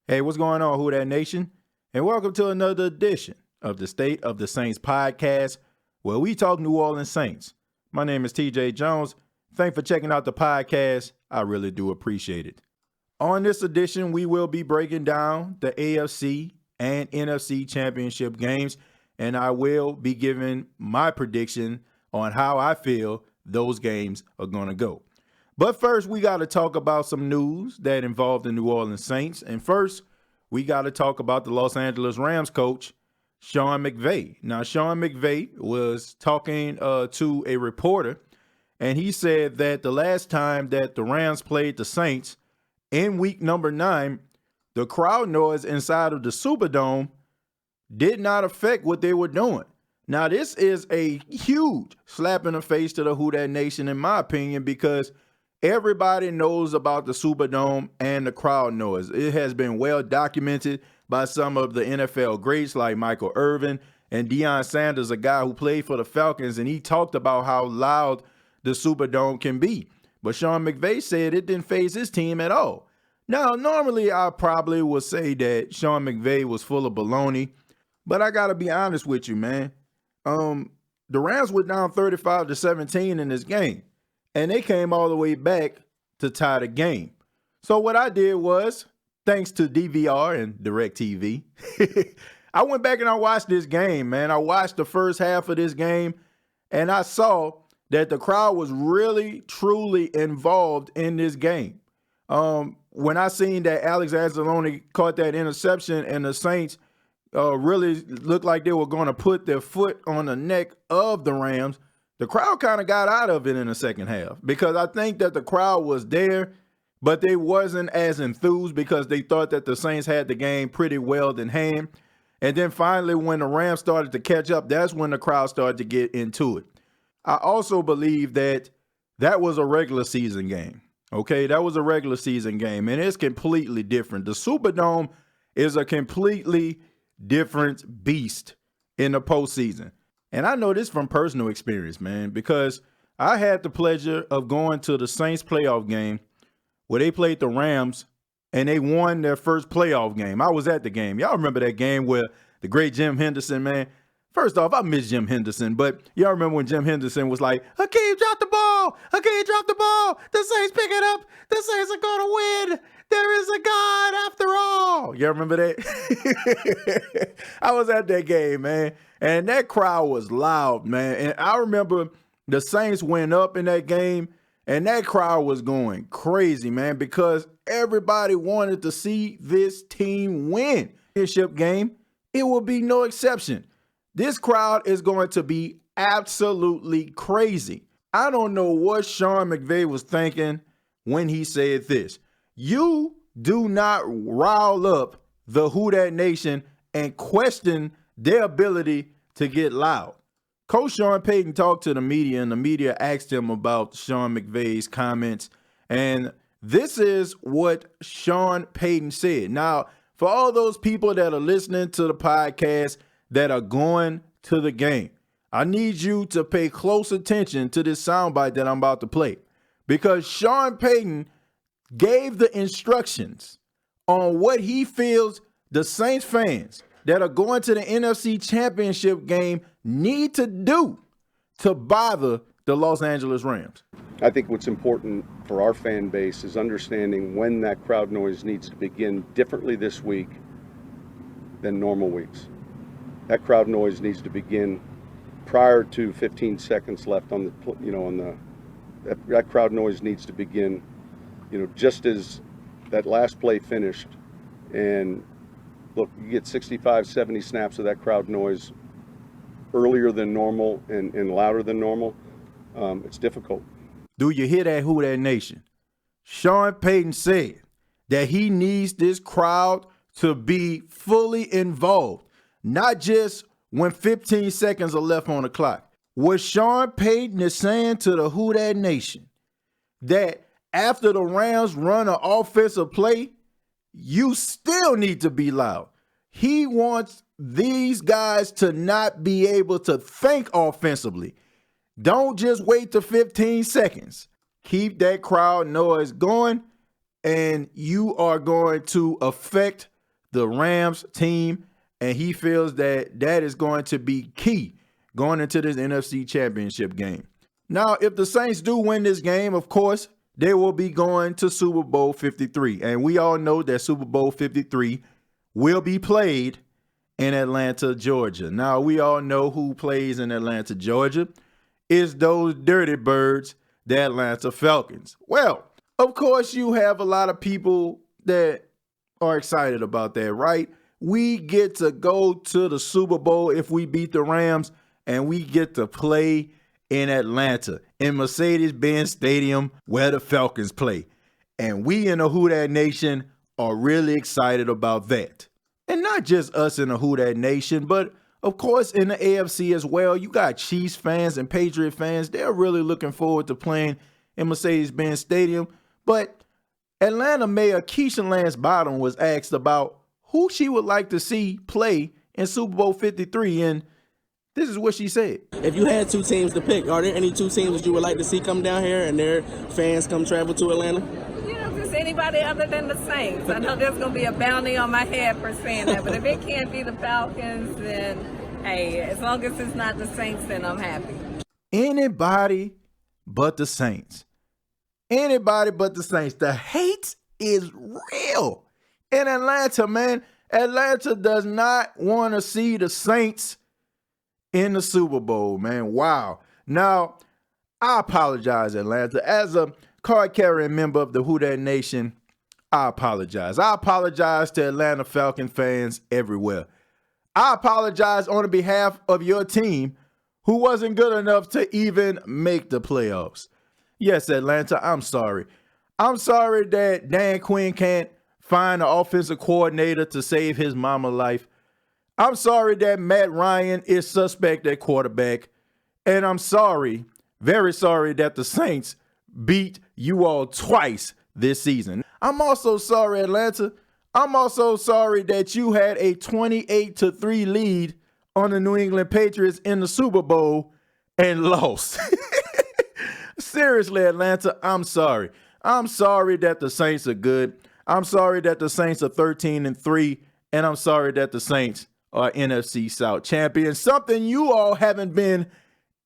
Hey, what's going on, Who That Nation? And welcome to another edition of the State of the Saints podcast, where we talk New Orleans Saints. My name is TJ Jones. Thanks for checking out the podcast. I really do appreciate it. On this edition, we will be breaking down the AFC and NFC championship games, and I will be giving my prediction on how I feel those games are going to go. But first, we got to talk about some news that involved the New Orleans Saints. And first, we got to talk about the Los Angeles Rams coach, Sean McVay. Now, Sean McVay was talking to a reporter, and he said that the last time that the Rams played the Saints in week number 9, the crowd noise inside of the Superdome did not affect what they were doing. Now, this is a huge slap in the face to the Who Dat Nation, in my opinion, because everybody knows about the Superdome and the crowd noise. It has been well documented by some of the NFL greats like Michael Irvin and Deion Sanders, a guy who played for the Falcons, and he talked about how loud the Superdome can be. But Sean McVay said it didn't faze his team at all. Now, normally I probably would say that Sean McVay was full of baloney, but I got to be honest with you, man. The Rams were down 35-17 in this game, and they came all the way back to tie the game. So what I did was, thanks to DVR and DirecTV, I went back and I watched this game, man. I watched the first half of this game, and I saw that the crowd was really, truly involved in this game. When I seen that Alex Anzalone caught that interception and the Saints really looked like they were going to put their foot on the neck of the Rams, the crowd kind of got out of it in the second half, because I think that the crowd was there, but they wasn't as enthused because they thought that the Saints had the game pretty well in hand. And then finally, when the Rams started to catch up, that's when the crowd started to get into it. I also believe that that was a regular season game. Okay, that was a regular season game, and it's completely different. The Superdome is a completely different beast in the postseason. And I know this from personal experience, man, because I had the pleasure of going to the Saints playoff game where they played the Rams and they won their first playoff game. I was at the game. Y'all remember that game where the great Jim Henderson, man? First off, I miss Jim Henderson, but y'all remember when Jim Henderson was like, Hakeem, drop the ball. Hakeem, drop the ball. The Saints pick it up. The Saints are going to win. There is a God after all. Y'all remember that? I was at that game, man. And that crowd was loud, man. And I remember the Saints went up in that game, and that crowd was going crazy, man, because everybody wanted to see this team win. Championship game, it will be no exception. This crowd is going to be absolutely crazy. I don't know what Sean McVay was thinking when he said this. You do not rile up the Who Dat Nation and question their ability to get loud. Coach Sean Payton talked to the media, and the media asked him about Sean McVay's comments. And this is what Sean Payton said. Now, for all those people that are listening to the podcast that are going to the game, I need you to pay close attention to this soundbite that I'm about to play, because Sean Payton gave the instructions on what he feels the Saints fans that are going to the NFC championship game need to do to bother the Los Angeles Rams. I think what's important for our fan base is understanding when that crowd noise needs to begin differently this week than normal weeks. That crowd noise needs to begin prior to 15 seconds left on the, that crowd noise needs to begin, just as that last play finished. And look, you get 65, 70 snaps of that crowd noise earlier than normal and louder than normal. It's difficult. Do you hear that, Who Dat Nation? Sean Payton said that he needs this crowd to be fully involved, not just when 15 seconds are left on the clock. What Sean Payton is saying to the Who Dat Nation, that after the Rams run an offensive play, you still need to be loud. He wants these guys to not be able to think offensively. Don't just wait to 15 seconds. Keep that crowd noise going, and you are going to affect the Rams team, and he feels that that is going to be key going into this NFC Championship game. Now, if the Saints do win this game, of course, they will be going to Super Bowl 53. And we all know that Super Bowl 53 will be played in Atlanta, Georgia. Now, we all know who plays in Atlanta, Georgia. It's those dirty birds, the Atlanta Falcons. Well, of course, you have a lot of people that are excited about that, right? We get to go to the Super Bowl if we beat the Rams, and we get to play in Atlanta, in Mercedes-Benz Stadium, where the Falcons play. And we in the Who Dat Nation are really excited about that. And not just us in the Who Dat Nation, but of course in the AFC as well. You got Chiefs fans and Patriot fans. They're really looking forward to playing in Mercedes-Benz Stadium. But Atlanta Mayor Keisha Lance Bottom was asked about who she would like to see play in Super Bowl 53, and this is what she said. If you had two teams to pick, are there any two teams that you would like to see come down here and their fans come travel to Atlanta? Just anybody other than the Saints. I know there's going to be a bounty on my head for saying that, but if it can't be the Falcons, then hey, as long as it's not the Saints, then I'm happy. Anybody but the Saints. Anybody but the Saints. The hate is real in Atlanta, man. Atlanta does not want to see the Saints in the Super Bowl, man. Wow. Now, I apologize, Atlanta. As a card-carrying member of the Who Dat Nation, I apologize. I apologize to Atlanta Falcon fans everywhere. I apologize on behalf of your team who wasn't good enough to even make the playoffs. Yes, Atlanta, I'm sorry. I'm sorry that Dan Quinn can't find an offensive coordinator to save his mama's life. I'm sorry that Matt Ryan is suspect at quarterback. And I'm sorry, very sorry that the Saints beat you all twice this season. I'm also sorry, Atlanta. I'm also sorry that you had a 28-3 lead on the New England Patriots in the Super Bowl and lost. Seriously, Atlanta, I'm sorry. I'm sorry that the Saints are good. I'm sorry that the Saints are 13-3, and I'm sorry that the Saints are NFC South champions, something you all haven't been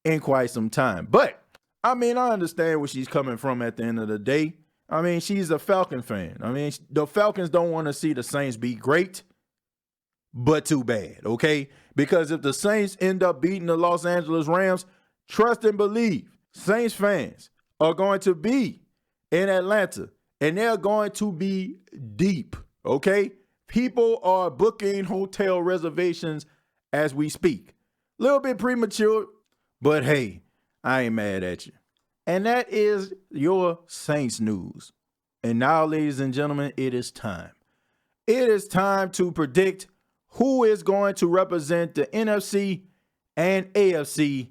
in quite some time. But I mean, I understand where she's coming from at the end of the day. I mean, she's a Falcon fan. I mean, the Falcons don't want to see the Saints be great, but too bad, okay? Because if the Saints end up beating the Los Angeles Rams, trust and believe, Saints fans are going to be in Atlanta, and they're going to be deep, okay? People are booking hotel reservations as we speak. A little bit premature, but hey, I ain't mad at you. And that is your Saints news. And now, ladies and gentlemen, it is time. It is time to predict who is going to represent the NFC and AFC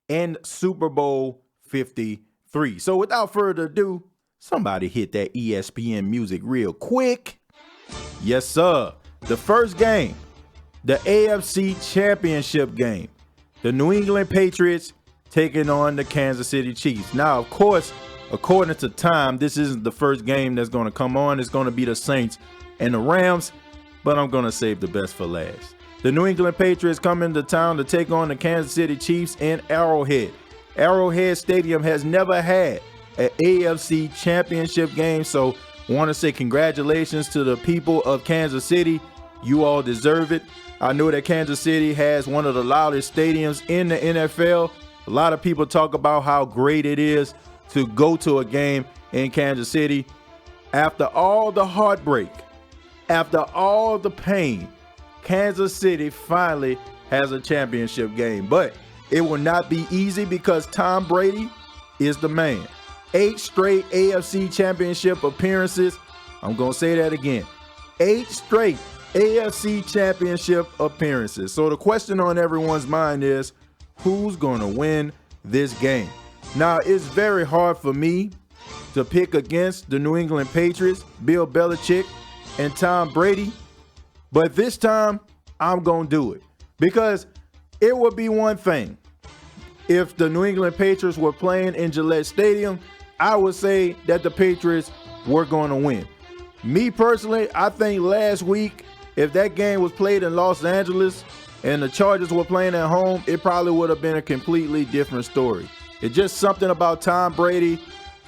in Super Bowl 53. So without further ado, somebody hit that ESPN music real quick. Yes, sir. The first game, the AFC Championship game. The New England Patriots taking on the Kansas City Chiefs. Now, of course, according to time, this isn't the first game that's going to come on. It's going to be the Saints and the Rams, but I'm going to save the best for last. The New England Patriots come into town to take on the Kansas City Chiefs in Arrowhead. Arrowhead Stadium has never had an AFC Championship game, so I want to say congratulations to the people of Kansas City. You all deserve it. I know that Kansas City has one of the loudest stadiums in the NFL. A lot of people talk about how great it is to go to a game in Kansas City. After all the heartbreak, after all the pain, Kansas City finally has a championship game. But it will not be easy because Tom Brady is the man. 8 straight AFC championship appearances. I'm going to say that again. 8 straight AFC championship appearances. So the question on everyone's mind is, who's going to win this game? Now, it's very hard for me to pick against the New England Patriots, Bill Belichick, and Tom Brady. But this time, I'm going to do it. Because it would be one thing if the New England Patriots were playing in Gillette Stadium, I would say that the Patriots were going to win. Me personally, I think last week if that game was played in Los Angeles and the Chargers were playing at home, it probably would have been a completely different story. It's just something about Tom Brady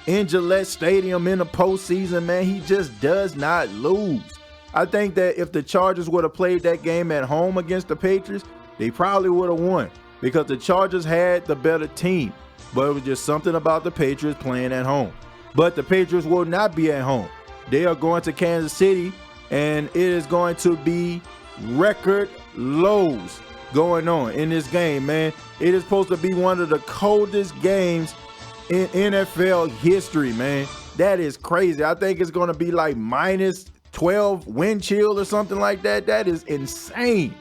in Gillette Stadium in the postseason, man. He just does not lose. I think that if the Chargers would have played that game at home against the Patriots, they probably would have won because the Chargers had the better team. But it was just something about the Patriots playing at home. But the Patriots will not be at home. They are going to Kansas City, and it is going to be record lows going on in this game, man. It is supposed to be one of the coldest games in NFL history, man. That is crazy. I think it's going to be like minus 12 wind chill or something like that. That is insane.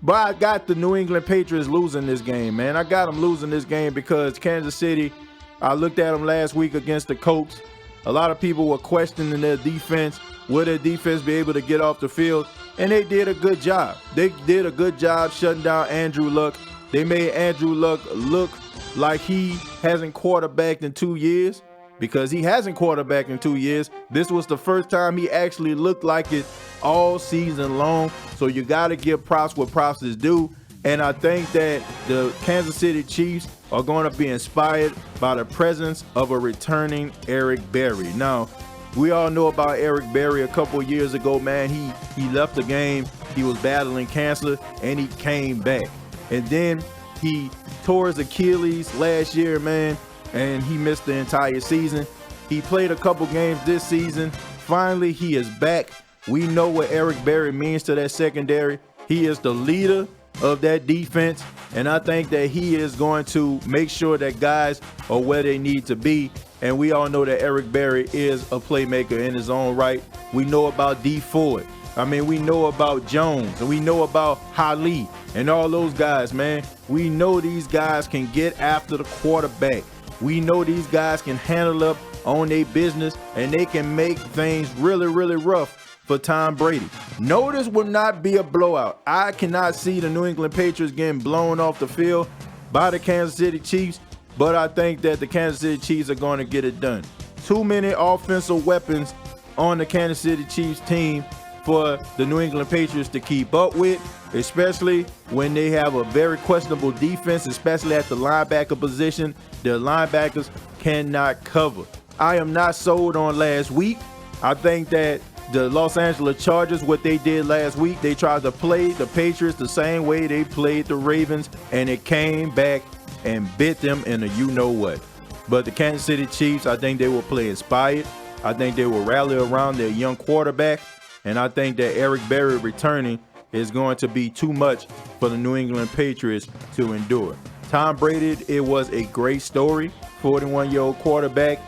But I got the New England Patriots losing this game, man. I got them losing this game because Kansas City, I looked at them last week against the Colts. A lot of people were questioning their defense. Will their defense be able to get off the field? And they did a good job. They did a good job shutting down Andrew Luck. They made Andrew Luck look like he hasn't quarterbacked in 2 years, because he hasn't quarterbacked in 2 years. This was the first time he actually looked like it all season long. So you got to give props where props is due. And I think that the Kansas City Chiefs are going to be inspired by the presence of a returning Eric Berry. Now, we all know about Eric Berry a couple years ago, man. He left the game. He was battling cancer, and he came back. And then he tore his Achilles last year, man, and he missed the entire season. He played a couple games this season. Finally, he is back. We know what Eric Berry means to that secondary. He is the leader of that defense, and I think that he is going to make sure that guys are where they need to be. And we all know that Eric Berry is a playmaker in his own right. We know about D Ford. I mean, we know about Jones, and we know about Hali and all those guys, man. We know these guys can get after the quarterback. We know these guys can handle up on their business, and they can make things really, really rough for Tom Brady. No, this will not be a blowout. I cannot see the New England Patriots getting blown off the field by the Kansas City Chiefs, but I think that the Kansas City Chiefs are going to get it done. Too many offensive weapons on the Kansas City Chiefs team for the New England Patriots to keep up with, especially when they have a very questionable defense, especially at the linebacker position. Their linebackers cannot cover. I am not sold on last week. I think that the Los Angeles Chargers, what they did last week, they tried to play the Patriots the same way they played the Ravens, and it came back and bit them in a you-know-what. But the Kansas City Chiefs, I think they will play inspired. I think they will rally around their young quarterback, and I think that Eric Berry returning is going to be too much for the New England Patriots to endure. Tom Brady, it was a great story. 41-year-old quarterback,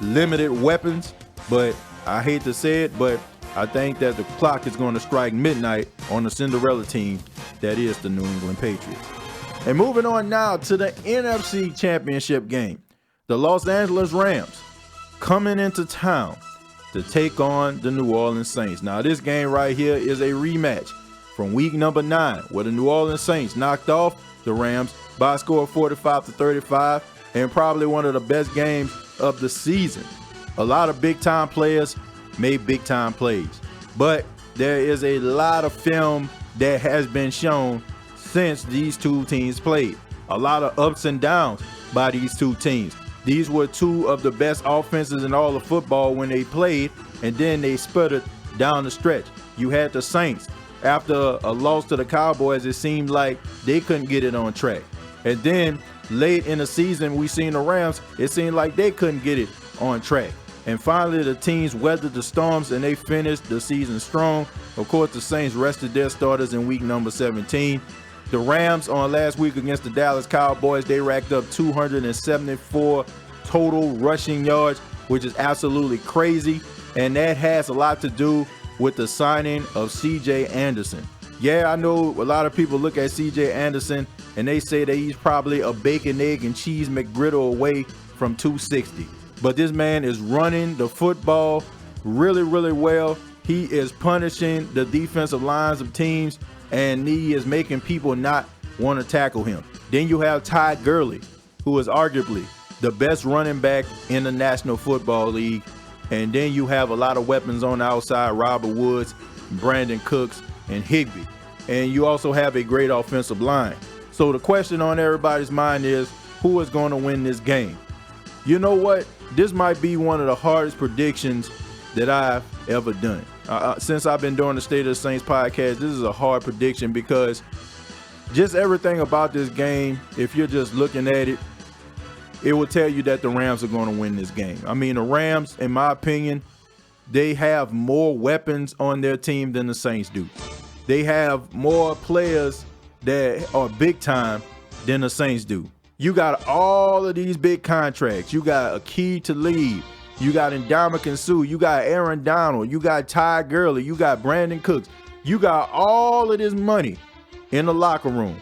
limited weapons, but I hate to say it, but I think that the clock is going to strike midnight on the Cinderella team that is the New England Patriots. And moving on now to the NFC Championship game. The Los Angeles Rams coming into town to take on the New Orleans Saints. Now, this game right here is a rematch from week number 9, where the New Orleans Saints knocked off the Rams by a score of 45-35, and probably one of the best games of the season. A lot of big-time players made big-time plays, but there is a lot of film that has been shown since these two teams played. A lot of ups and downs by these two teams. These were two of the best offenses in all of football when they played, and then they sputtered down the stretch. You had the Saints. After a loss to the Cowboys, it seemed like they couldn't get it on track. And then late in the season, we seen the Rams. It seemed like they couldn't get it on track. And finally, the teams weathered the storms, and they finished the season strong. Of course, the Saints rested their starters in week number 17. The Rams on last week against the Dallas Cowboys, they racked up 274 total rushing yards, which is absolutely crazy. And that has a lot to do with the signing of C.J. Anderson. Yeah, I know a lot of people look at C.J. Anderson and they say that he's probably a bacon, egg, and cheese McGriddle away from 260. But this man is running the football really, really well. He is punishing the defensive lines of teams, and he is making people not want to tackle him. Then you have Ty Gurley, who is arguably the best running back in the National Football League. And then you have a lot of weapons on the outside. Robert Woods, Brandon Cooks, and Higbee. And you also have a great offensive line. So the question on everybody's mind is, who is going to win this game? You know what? This might be one of the hardest predictions that I've ever done. Since I've been doing the State of the Saints podcast, this is a hard prediction because just everything about this game, if you're just looking at it, it will tell you that the Rams are going to win this game. I mean, the Rams, in my opinion, they have more weapons on their team than the Saints do. They have more players that are big time than the Saints do. You got all of these big contracts. You got Aqib Talib. You got Ndamukong Suh. You got Aaron Donald. You got Ty Gurley. You got Brandon Cooks. You got all of this money in the locker room.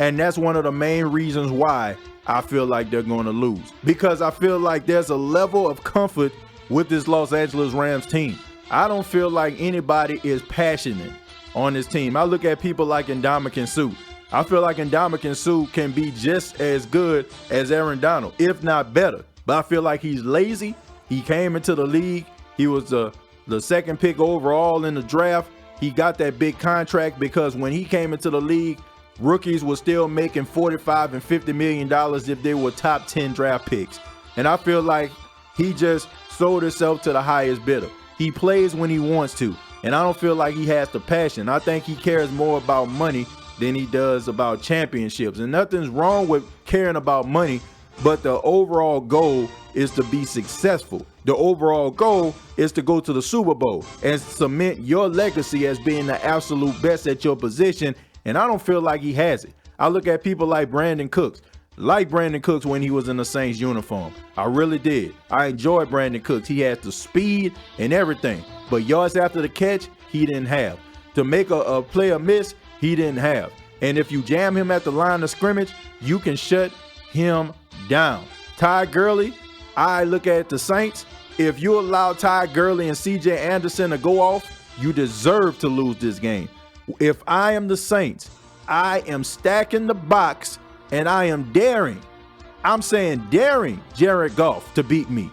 And that's one of the main reasons why I feel like they're going to lose. Because I feel like there's a level of comfort with this Los Angeles Rams team. I don't feel like anybody is passionate on this team. I look at people like Ndamukong Suh. I feel like Ndamukong Suh can be just as good as Aaron Donald, if not better. But I feel like he's lazy. He came into the league. He was the second pick overall in the draft. He got that big contract because when he came into the league, rookies were still making $45 and $50 million if they were top 10 draft picks. And I feel like he just sold himself to the highest bidder. He plays when he wants to. And I don't feel like he has the passion. I think he cares more about money than he does about championships. And nothing's wrong with caring about money, but the overall goal is to be successful. The overall goal is to go to the Super Bowl and cement your legacy as being the absolute best at your position. And I don't feel like he has it. I look at people like Brandon Cooks. Like Brandon Cooks when he was in the Saints uniform. I really did. I enjoyed Brandon Cooks. He had the speed and everything. But yards after the catch, he didn't have. To make a player miss, he didn't have. And if you jam him at the line of scrimmage, you can shut him down. Ty Gurley, I look at the Saints. If you allow Ty Gurley and CJ Anderson to go off, you deserve to lose this game. If I am the Saints, I am stacking the box and I am daring Jared Goff to beat me.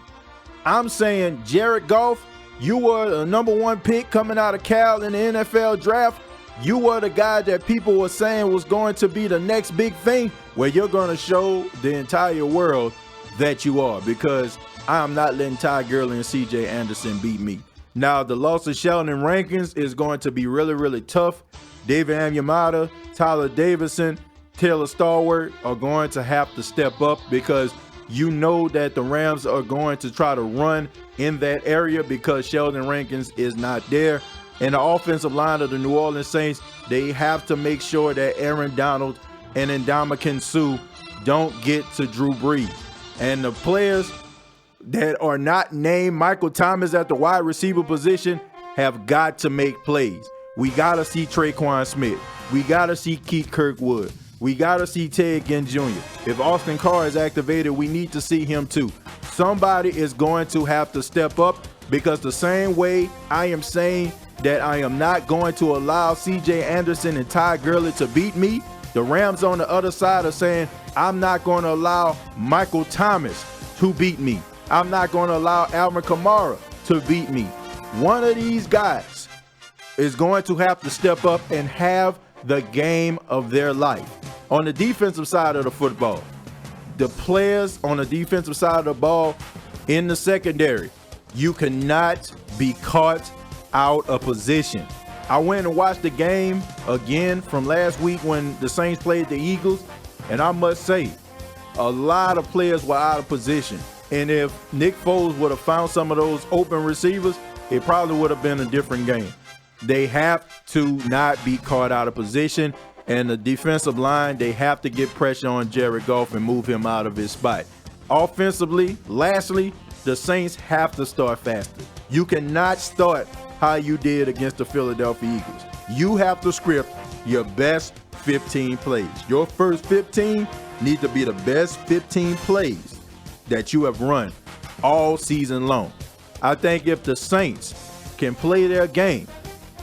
I'm saying, Jared Goff, you were the #1 pick coming out of Cal in the NFL draft. You were the guy that people were saying was going to be the next big thing. Well, you're going to show the entire world that you are, because I am not letting Ty Gurley and CJ Anderson beat me. Now, the loss of Sheldon Rankins is going to be really, really tough. David Onyemata, Tyler Davison, Taylor Stallworth are going to have to step up, because you know that the Rams are going to try to run in that area because Sheldon Rankins is not there. And the offensive line of the New Orleans Saints, they have to make sure that Aaron Donald and Ndamukong Suh don't get to Drew Brees. And the players that are not named Michael Thomas at the wide receiver position have got to make plays. We got to see Traquan Smith. We got to see Keith Kirkwood. We got to see Ted Ginn Jr. If Austin Carr is activated, we need to see him too. Somebody is going to have to step up, because the same way I am saying that I am not going to allow CJ Anderson and Ty Gurley to beat me, the Rams on the other side are saying I'm not going to allow Michael Thomas to beat me. I'm not going to allow Alvin Kamara to beat me. One of these guys is going to have to step up and have the game of their life. On the defensive side of the football, the players on the defensive side of the ball in the secondary, you cannot be caught out of position. I went and watched the game again from last week when the Saints played the Eagles, and I must say, a lot of players were out of position. And if Nick Foles would have found some of those open receivers, it probably would have been a different game. They have to not be caught out of position, and the defensive line, they have to get pressure on Jared Goff and move him out of his spot. Offensively, lastly, the Saints have to start faster. You cannot start how you did against the Philadelphia Eagles. You have to script your best 15 plays. Your first 15 need to be the best 15 plays that you have run all season long. I think if the Saints can play their game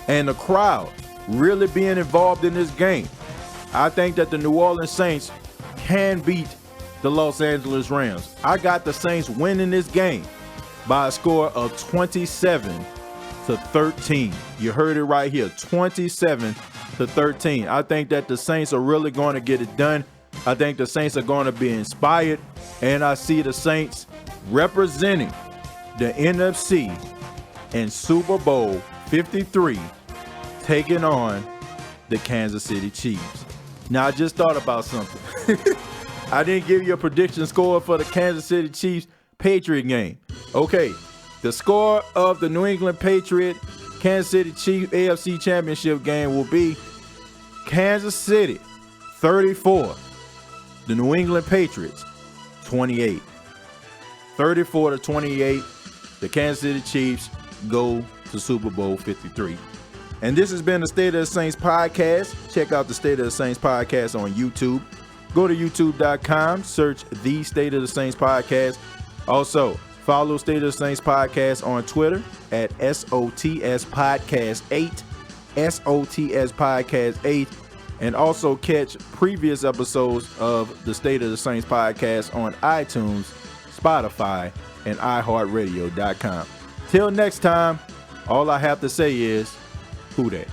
and the crowd really being involved in this game, I think that the New Orleans Saints can beat the Los Angeles Rams. I got the Saints winning this game by a score of 27-17. to 13. You heard it right here, 27 to 13. I think that the Saints are really going to get it done. I think the Saints are going to be inspired, and I see the Saints representing the NFC in Super Bowl 53, taking on the Kansas City Chiefs. Now, I just thought about something. I didn't give you a prediction score for the Kansas City Chiefs Patriot game. Okay, the score of the New England Patriots Kansas City Chiefs AFC Championship game will be Kansas City 34, the New England Patriots 28. 34 to 28, the Kansas City Chiefs go to Super Bowl 53. And this has been the State of the Saints podcast. Check out the State of the Saints podcast on YouTube. Go to youtube.com, search the State of the Saints podcast. Also, follow State of the Saints podcast on Twitter at SOTS Podcast 8, SOTS Podcast 8, and also catch previous episodes of the State of the Saints podcast on iTunes, Spotify, and iHeartRadio.com. Till next time, all I have to say is, who dat?